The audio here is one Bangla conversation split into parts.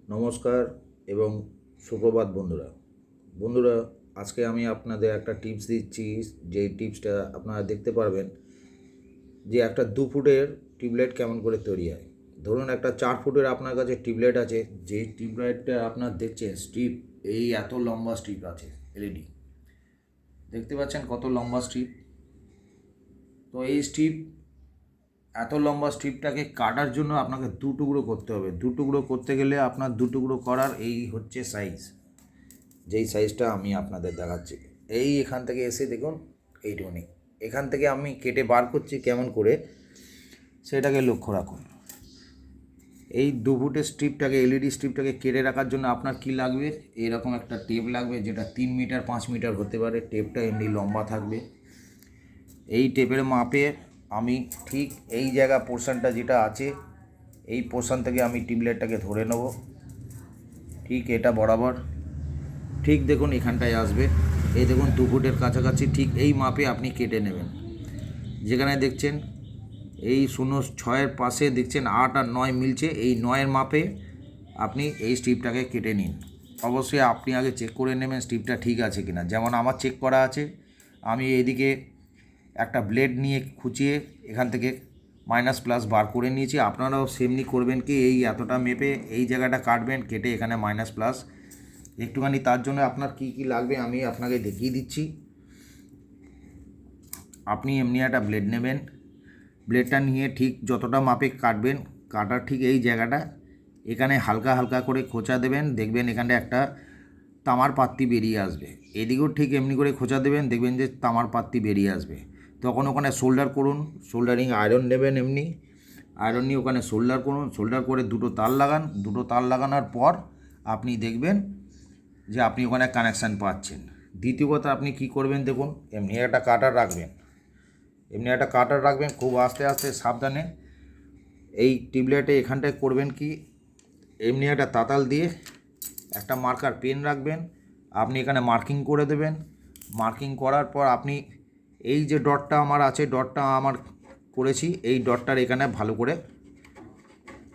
নমস্কার এবং সুপ্রভাত বন্ধুরা আজকে আমি আপনাদের একটা টিপস দিচ্ছি। যেই টিপসটা আপনারা দেখতে পারবেন যে একটা 2 ফুটের টিউবলাইট কেমন করে তৈরি হয়। ধরুন একটা 4 ফুটের আপনার কাছে টিউবলাইট আছে, যে টিউবলাইটটা আপনার দেখছেন স্ট্রিপ, এই এত লম্বা স্ট্রিপ আছে এলইডি, দেখতে পাচ্ছেন কত লম্বা স্ট্রিপ। তো এই এত লম্বা স্ট্রিপটাকে কাটার জন্য আপনাকে 2 টুকরো করতে হবে। 2 টুকরো করতে গেলে আপনার 2 টুকরো করার এই হচ্ছে সাইজ, যেই সাইজটা আমি আপনাদের দেখাচ্ছি। এই এখান থেকে এসে দেখুন এইটুকুনি, এখান থেকে আমি কেটে বার করছি কেমন করে সেটাকে লক্ষ্য রাখুন। এই 2 ফুটের স্ট্রিপটাকে, এলইডি স্ট্রিপটাকে কেটে রাখার জন্য আপনার কি লাগবে, এরকম একটা টেপ লাগবে, যেটা 3 মিটার 5 মিটার হতে পারে। টেপটা এমনি লম্বা থাকবে। এই টেপের মাপে আমি ঠিক এই জায়গা পোর্শনটা যেটা আছে, এই পোর্শন থেকে আমি টিউবলাইটটাকে ধরে নেব, ঠিক এটা বরাবর। ঠিক দেখুন এখানটায় আসবে, এই দেখুন 2 ফুটের কাছাকাছি ঠিক এই মাপে আপনি কেটে নেবেন। যেখানে দেখছেন এই 0.6-এর পাশে দেখছেন 8 আর 9 মিলছে, এই 9-এর মাপে আপনি এই স্ট্রিপটাকে কেটে নিন। অবশ্যই আপনি আগে চেক করে নেবেন স্ট্রিপটা ঠিক আছে কিনা। যেমন আমার চেক করা আছে, আমি এইদিকে একটা ব্লেড নিয়ে খুঁচিয়ে এখান থেকে মাইনাস প্লাস বার করে নিয়েছি। আপনারাও সেমনি করবেন, কি এই এতটা মেপে এই জায়গাটা কাটবেন, কেটে এখানে মাইনাস প্লাস একটুখানি। তার জন্য আপনার কি কি লাগবে আমি আপনাকে দেখিয়ে দিচ্ছি। আপনি এমনি একটা ব্লেড নেবেন, ব্লেডটা নিয়ে ঠিক যতটা মাপে কাটবেন, কাটার ঠিক এই জায়গাটা এখানে হালকা হালকা করে খোঁচা দেবেন। দেখবেন এখানটা একটা তামার পাত্তি বেরিয়ে আসবে। এদিকেও ঠিক এমনি করে খোঁচা দেবেন, দেখবেন যে তামার পাত্তি বেরিয়ে আসবে। তখন ওখানে সোল্ডার করুন, সোল্ডারিং আয়রন নেবেন, এমনি আয়রন নিয়ে ওখানে সোল্ডার করুন। সোল্ডার করে 2টো তার লাগান। 2টো তার লাগানোর পর আপনি দেখবেন যে আপনি ওখানে কানেকশান পাচ্ছেন। দ্বিতীয় কথা, আপনি কি করবেন দেখুন, এমনি একটা কাটার রাখবেন, খুব আস্তে আস্তে সাবধানে। এই টিউবলাইটে এখানটায় করবেন কি, এমনি একটা তাতাল দিয়ে একটা মার্কার পেন রাখবেন, আপনি এখানে মার্কিং করে দেবেন। মার্কিং করার পর আপনি এই যে ডটটা আমার আছে, ডটটা আমার করেছি, এই ডটটার এখানে ভালো করে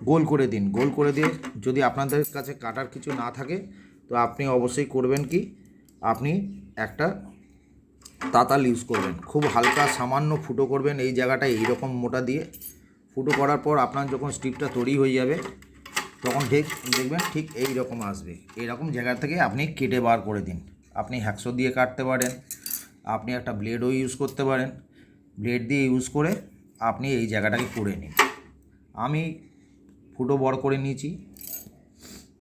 গোল করে দিন। গোল করে দিয়ে যদি আপনাদের কাছে কাটার কিছু না থাকে, তো আপনি অবশ্যই করবেন কি, আপনি একটা তাতাল ইউজ করবেন। খুব হালকা সামান্য ফুটো করবেন এই জায়গাটায়, এইরকম মোটা দিয়ে ফুটো করার পর আপনার যখন স্ট্রিপটা তৈরি হয়ে যাবে, তখন ঠিক দেখবেন ঠিক এই রকম আসবে। এইরকম জায়গা থেকে আপনি কেটে বার করে দিন। আপনি হ্যাকসো দিয়ে কাটতে পারেন, আপনি একটা ব্লেডও ইউজ করতে পারেন। ব্লেড দিয়ে ইউজ করে আপনি এই জায়গাটাকে করে নিন। আমি ফুটো বড় করে নিয়েছি,